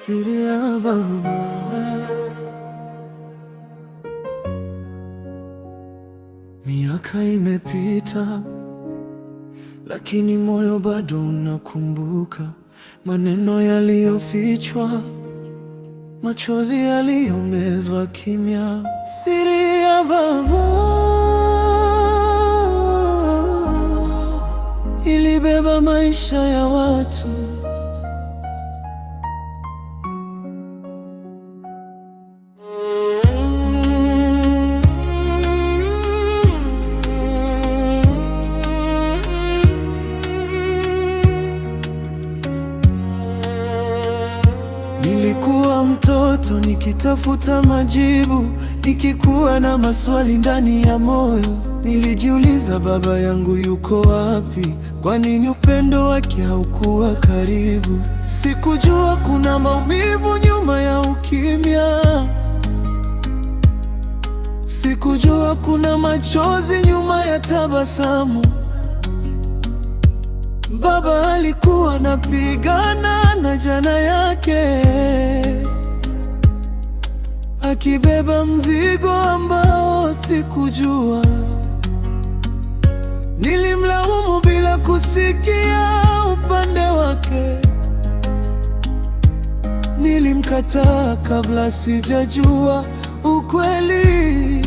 siri ya baba. Miaka imepita, lakini moyo bado unakumbuka maneno yaliyofichwa, machozi yaliyomezwa kimya. Siri ya baba ilibeba maisha ya watu. Nilikuwa mtoto nikitafuta majibu, nikikuwa na maswali ndani ya moyo. Nilijiuliza, baba yangu yuko wapi? Kwa nini upendo wake haukuwa karibu? Sikujua kuna maumivu nyuma ya ukimya. Sikujua kuna machozi nyuma ya tabasamu. Baba alikuwa anapigana na jana yake, akibeba mzigo ambao sikujua. Nilimlaumu bila kusikia upande wake. Nilimkataa kabla sijajua ukweli,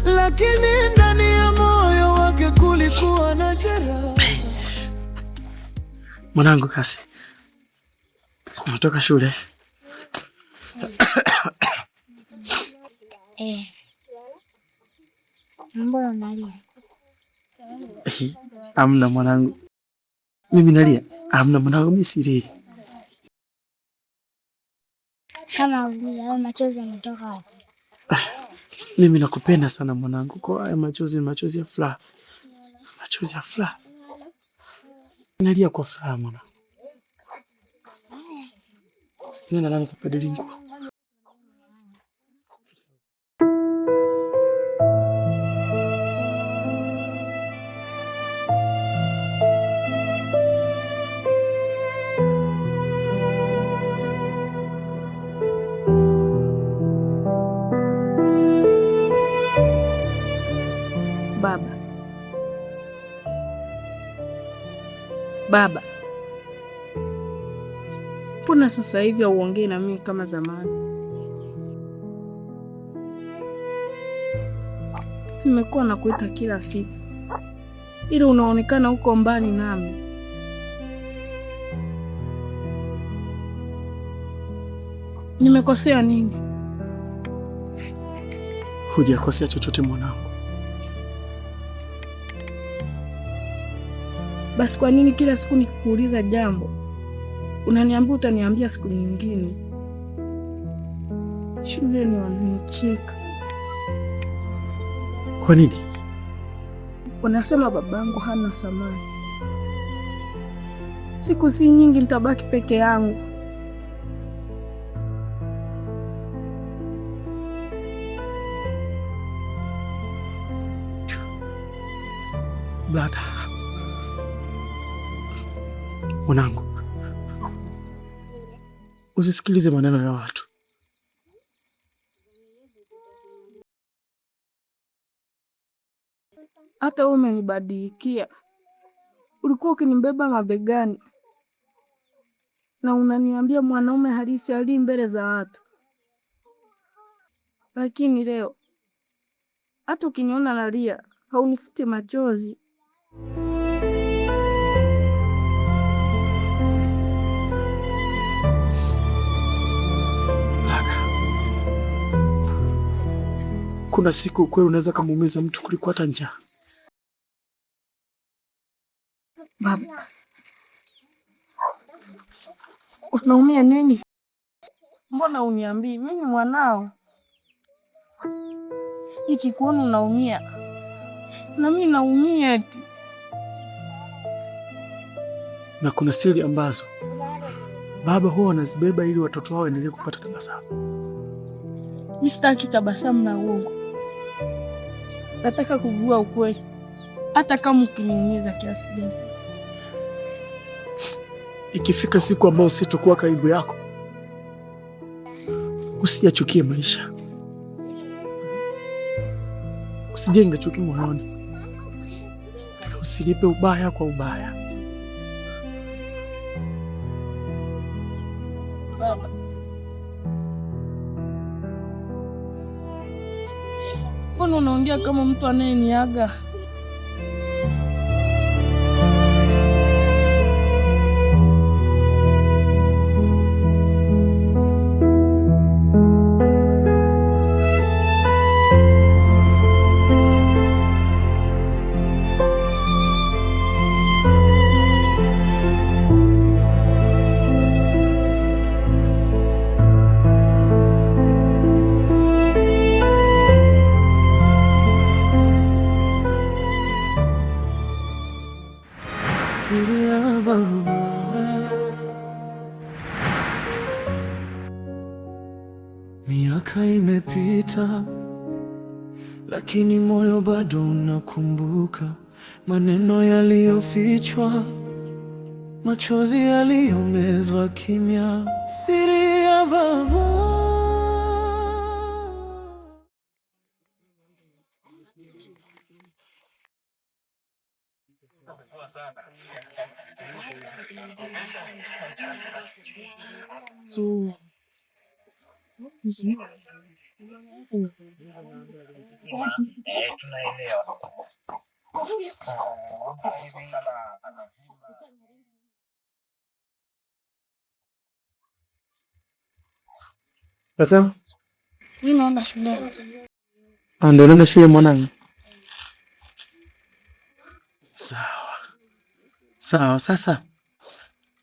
lakini ndani ya moyo wake kulikuwa na jeraha. Mwanangu Kasi, natoka shule. Mbona unalia? Amna mwanangu. Mimi nalia? Amna mwanangu, mimi silii. Kama ulia, machozi yametoka wapi? Mimi nakupenda sana mwanangu. Kwa haya machozi ya furaha. Machozi ya furaha. Nalia kwa furaha mwanangu. Nenda nani kubadili nguo. Baba, mbona sasa hivi hauongei na mimi kama zamani? Nimekuwa nakuita kila siku, ili unaonekana uko mbali nami. Nimekosea nini? Hujakosea chochote mwanangu. Basi kwa nini kila siku nikikuuliza jambo unaniambia utaniambia siku nyingine? Shuleni wananicheka. Kwa nini? Wanasema babangu hana thamani. Siku si nyingi nitabaki peke yangu. Baba, mwanangu, usisikilize maneno ya watu. Hata wewe umenibadilikia. Ulikuwa ukinibeba mabegani na unaniambia mwanaume halisi ali mbele za watu. Lakini leo hata ukiniona nalia haunifuti machozi. Kuna siku kweli unaweza kumuumiza mtu kuliko hata njaa. Baba, unaumia nini? Mbona uniambii? Mimi mwanao. Nikikuona unaumia na mimi naumia eti. Na kuna siri ambazo baba huwa anazibeba ili watoto wao endelee kupata tabasamu. Mimi sitaki tabasamu na uongo. Nataka kujua ukweli, hata kama ukiniumiza kiasi gani. ikifika siku ambayo sitokuwa karibu yako, usiyachukie maisha, usijenge chuki moyoni, usilipe ubaya kwa ubaya. Baba, mbona unaongea kama mtu anayeniaga? Miaka imepita, lakini moyo bado unakumbuka maneno yaliyofichwa, machozi yaliyomezwa kimya, siri ya baba. Tunaelewa. Sasa Mimi naenda shule. ndio unaenda shule mwanangu? Sawa sawa. Sasa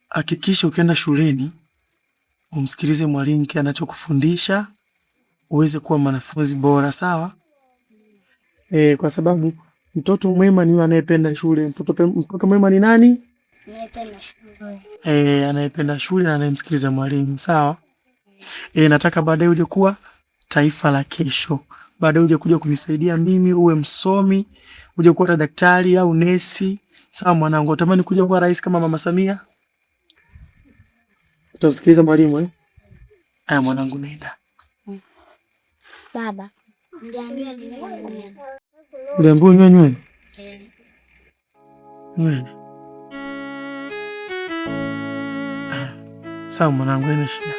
hakikisha ukienda shuleni umsikilize mwalimu kile anachokufundisha uweze kuwa mwanafunzi bora, sawa? Kwa sababu mtoto mwema ni yule anayependa shule. Mtoto mwema ni nani? Anayependa shule. Anayependa shule na anayemsikiliza mwalimu, sawa? Nataka baadaye uje kuwa taifa la kesho. Baadaye uje kuja kunisaidia mimi, uwe msomi, uje kuwa daktari au nesi. Sawa mwanangu, utamani kuja kuwa rais kama Mama Samia? Utamsikiliza mwalimu eh? Haya mwanangu, nenda. Baba, niliambiwa ninywe. Uliambiwa unywe? Nywele. Sawa mwanangu, haina shida.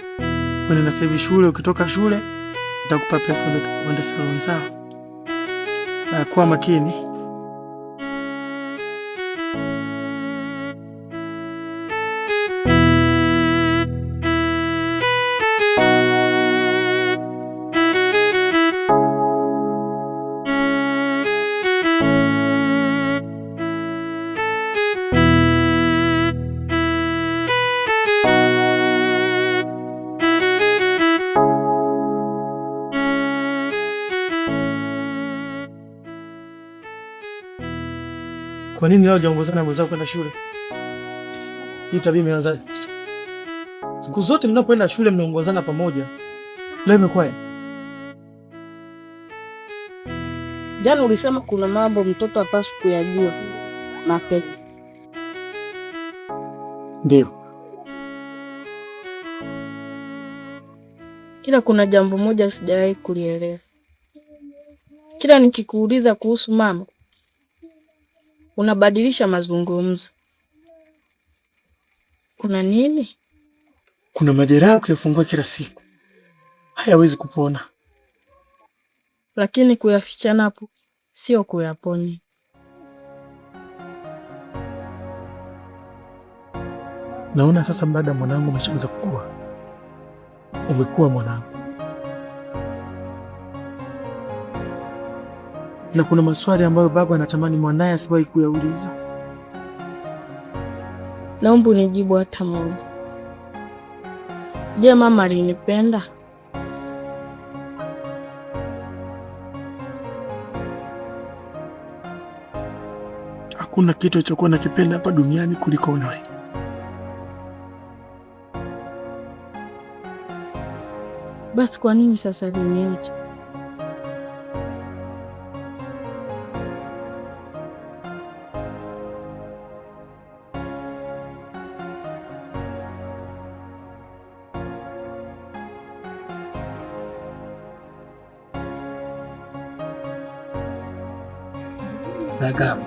Wewe sasa hivi shule, ukitoka shule nitakupa pesa uende saloni, sawa? Kuwa makini. Kwa nini leo hujaongozana na mwenzako kwenda shule? Hii tabia imeanzaje? Siku zote mnapoenda shule mnaongozana pamoja. Leo imekwaje? Jana ulisema kuna mambo mtoto hapaswi kuyajua mapema. Ndio. Ila kuna jambo moja sijawahi kulielewa. Kila nikikuuliza kuhusu mama, unabadilisha mazungumzo. Kuna nini? Kuna majeraha kuyafungua kila siku, hayawezi kupona. Lakini kuyaficha napo sio kuyaponya. Naona sasa baada ya mwanangu umeshaanza kukua. Umekuwa mwanangu. Na kuna maswali ambayo baba anatamani mwanae asiwahi kuyauliza. Naomba unijibu hata moja. Je, mama alinipenda? Hakuna kitu alichokuwa nakipenda hapa duniani kuliko wewe. Basi kwa nini sasa aliniacha? Zagama,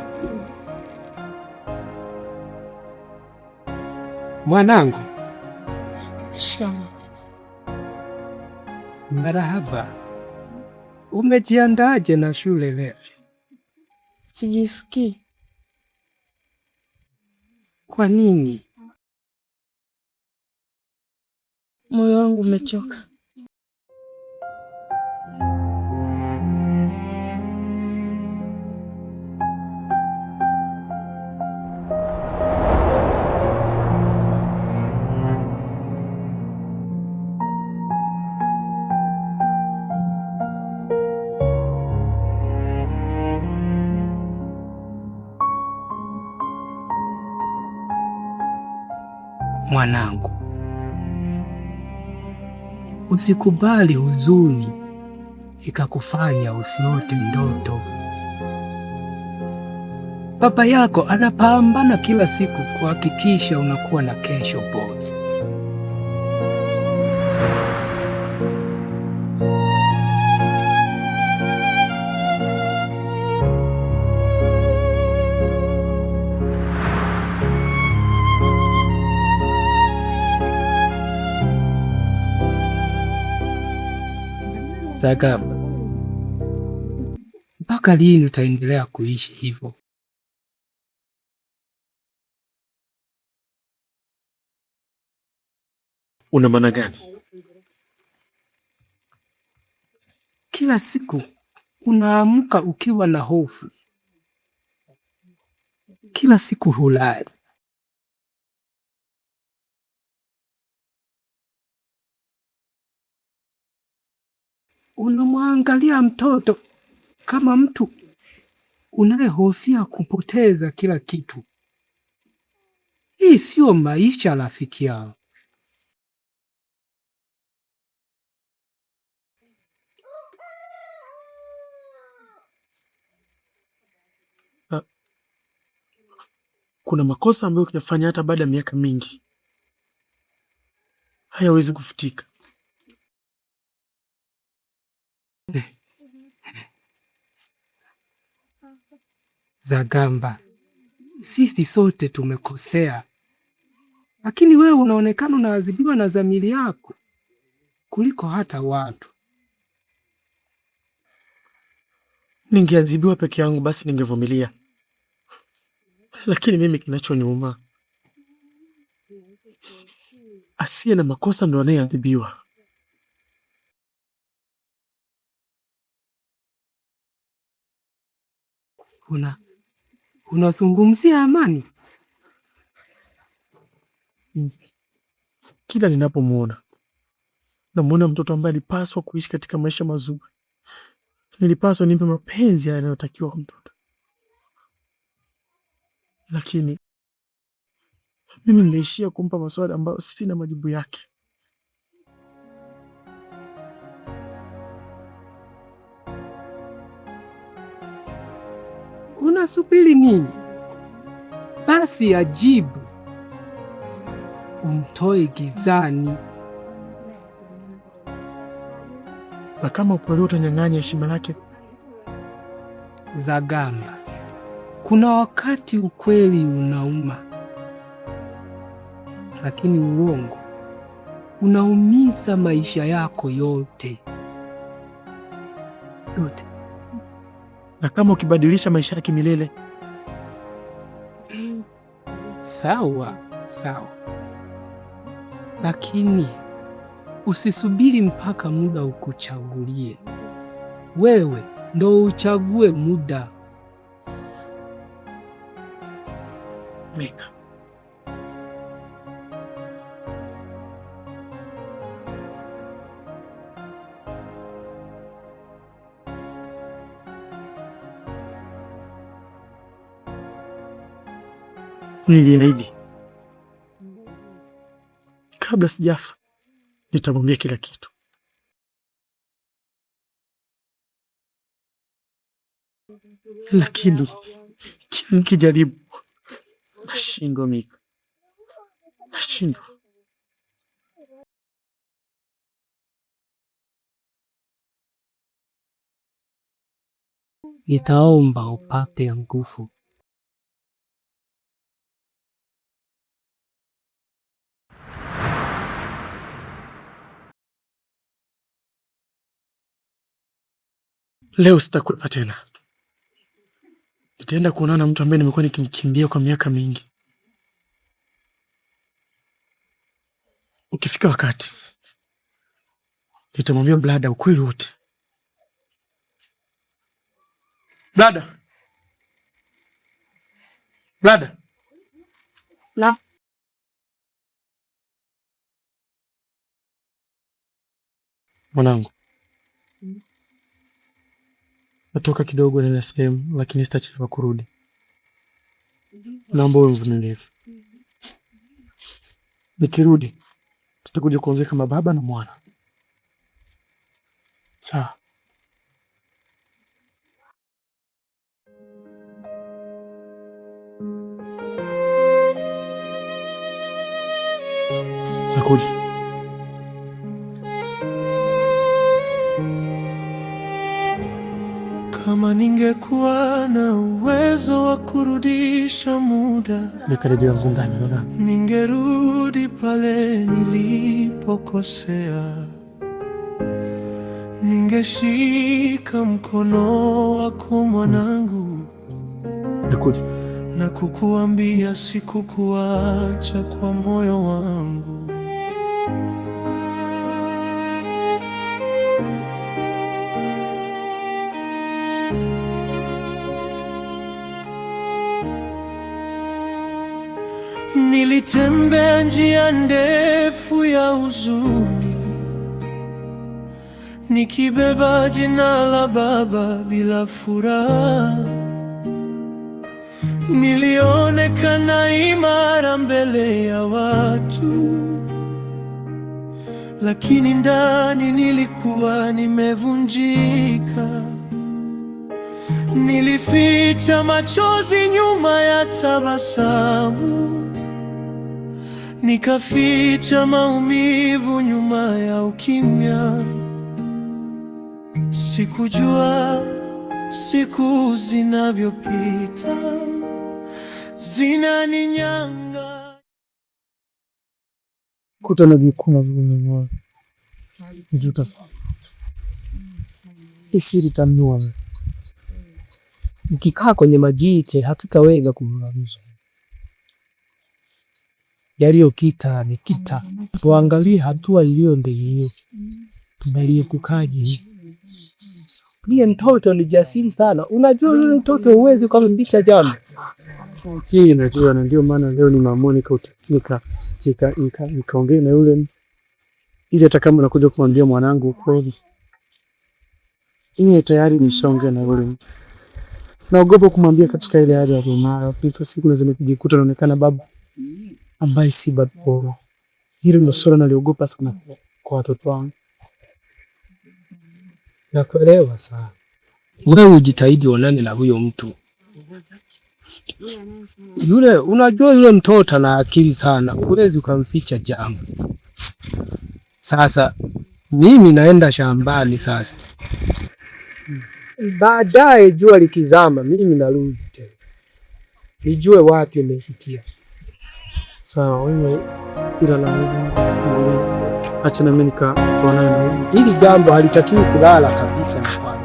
mwanangu. Shikamoo. Marahaba. Umejiandaje na shule leo? Sijisikii. Kwa nini? Moyo wangu umechoka. Mwanangu, usikubali huzuni ikakufanya usiote ndoto. Baba yako anapambana kila siku kuhakikisha unakuwa na kesho bora. Zagama, mpaka lini utaendelea kuishi hivyo? Una maana gani? Kila siku unaamka ukiwa na hofu. Kila siku hulali. Unamwangalia mtoto kama mtu unayehofia kupoteza kila kitu. Hii sio maisha, rafiki yangu. Kuna makosa ambayo ukiyafanya hata baada ya miaka mingi hayawezi kufutika. Zagamba, sisi sote tumekosea, lakini wewe unaonekana unaadhibiwa na dhamiri yako kuliko hata watu. Ningeadhibiwa peke yangu basi ningevumilia, lakini mimi kinachoniuma, asiye na makosa ndo anayeadhibiwa. Unazungumzia amani? Kila ninapomuona namuona mtoto ambaye alipaswa kuishi katika maisha mazuri. Nilipaswa nimpe mapenzi yanayotakiwa kwa mtoto, lakini mimi nimeishia kumpa maswali ambayo sina majibu yake. Unasubiri nini? Basi ajibu, umtoe gizani. Na kama upole utanyang'anya heshima yake? Zagamba, kuna wakati ukweli unauma, lakini uongo unaumiza maisha yako yote. Na kama ukibadilisha maisha yake milele? Sawa, lakini usisubiri mpaka muda ukuchagulie. Wewe ndo uchague muda. Mika, niliahidi kabla sijafa nitamwambia kila kitu, lakini kila nikijaribu nashindwa. Mika, nashindwa. nitaomba upate nguvu. Leo sitakwepa tena. Nitaenda kuonana na mtu ambaye nimekuwa nikimkimbia kwa miaka mingi. Ukifika wakati, nitamwambia Blada ukweli wote. Blada. Blada. Na mwanangu. Natoka kidogo na sehemu lakini sitachelewa kurudi. Naomba uwe mvumilivu. Nikirudi tutakuja kuongea kama baba na mwana. Sawa. Nakuja. Kama ningekuwa na uwezo wa kurudisha muda, Nikarejea ngungani bwana. Ningerudi pale nilipokosea. Ningeshika mkono wako mwanangu. Nakuja. Na kukuambia sikukuacha kwa moyo wangu. Nilitembea njia ndefu ya huzuni, nikibeba jina la baba bila furaha. Nilionekana imara mbele ya watu, lakini ndani nilikuwa nimevunjika. Nilificha machozi nyuma ya tabasamu, nikaficha maumivu nyuma ya ukimya. Sikujua siku zinavyopita zinaninyanga. Kutana vikuna vile nijuta sana. Isiri tanua. Ukikaa kwenye majite hatutaweza kumaliza. Yaliyokita ni kita. Tuangalie hatua iliyo mbele yetu. Tunalie kukaje. Pia mtoto ni jasiri sana. Unajua yule mtoto huwezi kumficha jambo. Hii najua, na ndio maana leo ni mamonika nikaongea na yule ili hata kama nakuja kumwambia mwanangu kweli. Yeye tayari nishaongea na yule. Naogopa kumwambia katika ile hali ya rumara. Kwa siku lazima kujikuta naonekana baba ambaye si baba. Hilo ndio swala naliogopa sana kwa watoto wangu. Nakuelewa sana. Wewe ujitahidi onane na huyo mtu. Yule unajua yule mtoto na akili sana. Huwezi ukamficha jambo. Sasa mimi naenda shambani sasa. Baadaye jua likizama mimi narudi tena. Nijue wapi nimefikia. Sawa, wewe ila la acha na mimi nikaona hili jambo halitakiwi kulala kabisa na kwa.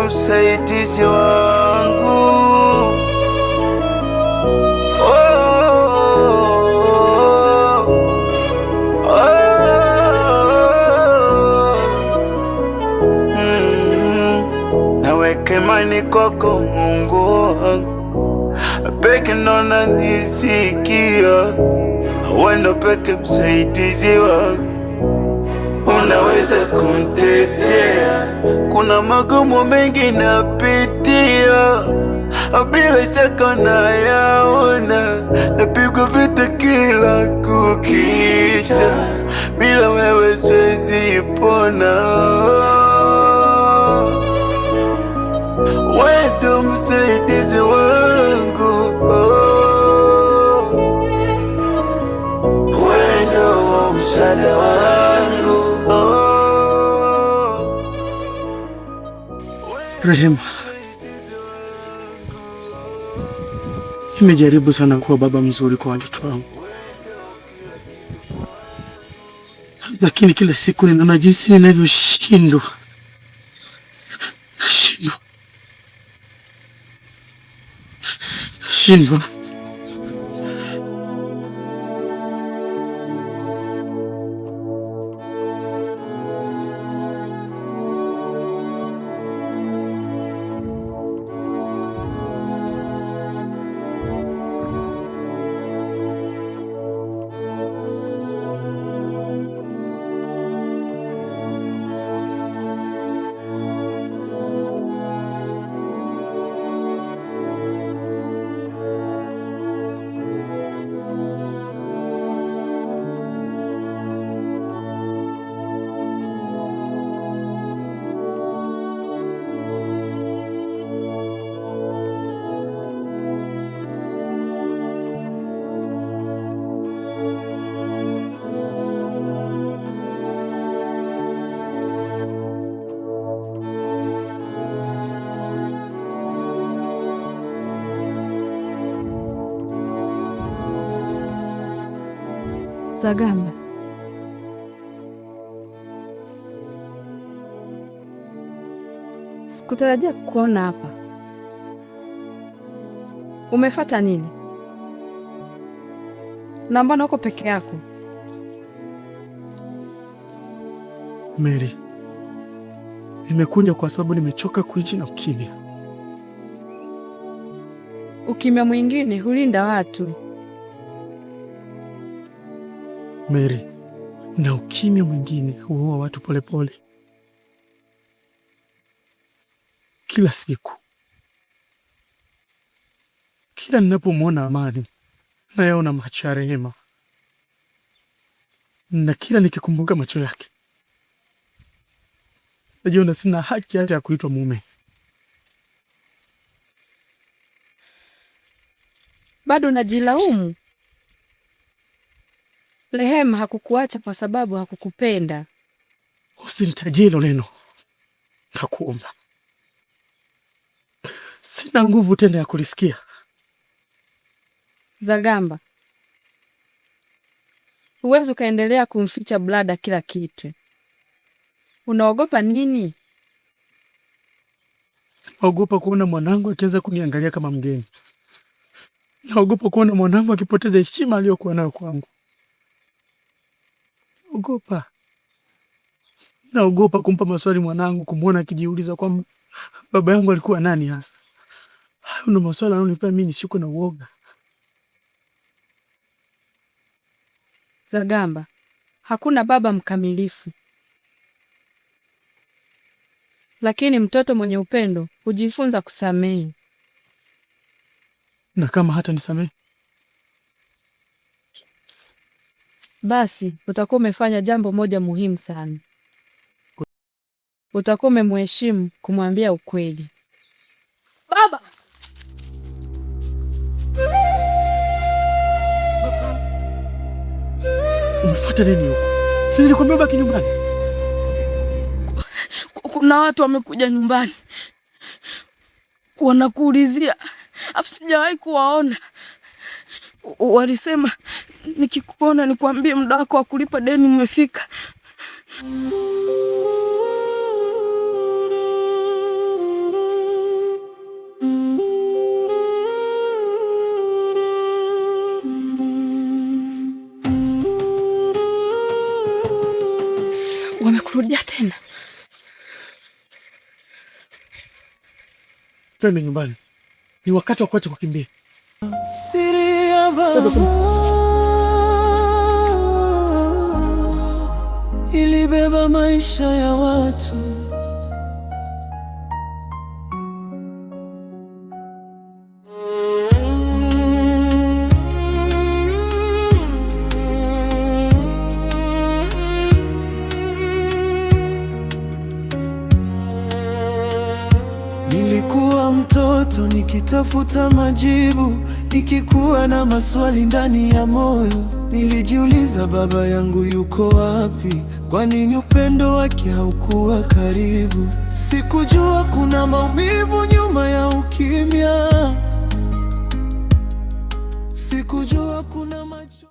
Msaidizi wangu, naweke imani kwako Mungu, peke ndo unanisikia, wewe ndo peke msaidizi wangu. Unaweza kunitetea, kuna magumu mengi napitia, bila shaka nayaona, napigwa vita kila kukicha, bila wewe siwezi pona. Rehema, nimejaribu sana kuwa baba mzuri kwa watoto wangu, lakini kila siku ninaona jinsi ninavyoshindwa. Shindwa. Zagamba, sikutarajia kukuona hapa. Umefuata nini? Na mbona uko peke yako? Mary, nimekuja kwa sababu nimechoka kuishi na ukimya. Ukimya mwingine hulinda watu. Mary, na ukimya mwingine huua watu polepole. Kila siku, kila ninapomwona Amani nayaona macho ya Rehema, na kila nikikumbuka macho yake najiona sina haki hata ya kuitwa mume. Bado najilaumu. Rehema hakukuacha kwa sababu hakukupenda. Usinitajie hilo neno, nakuomba. Sina nguvu tena ya kulisikia. Zagamba, huwezi ukaendelea kumficha Blada kila kitu. Unaogopa nini? Naogopa kuona mwanangu akianza kuniangalia kama mgeni. Naogopa kuona mwanangu akipoteza heshima aliyokuwa nayo kwangu. Naogopa kumpa maswali mwanangu, kumwona akijiuliza kwamba baba yangu alikuwa nani hasa. Hayo ndio maswali yanayonifanya mimi nishikwe na uoga. Zagamba, hakuna baba mkamilifu. Lakini mtoto mwenye upendo hujifunza kusamehe. Na kama hata nisamehe, basi utakuwa umefanya jambo moja muhimu sana. Utakuwa umemheshimu kumwambia ukweli. Baba! Umefuata nini huko? Si nilikwambia baki nyumbani? Kuna watu wamekuja nyumbani wanakuulizia, afu sijawahi kuwaona. Walisema nikikuona nikwambie muda wako wa kulipa deni umefika. Wamekurudia tena. Twende nyumbani. Ni wakati wa kuacha kukimbia. Siri ya baba ilibeba maisha ya watu. Nilikuwa mtoto nikitafuta majibu, nikikuwa na maswali ndani ya moyo. Nilijiuliza baba yangu yuko wapi? Kwa nini upendo wake haukuwa karibu? Sikujua kuna maumivu nyuma ya ukimya.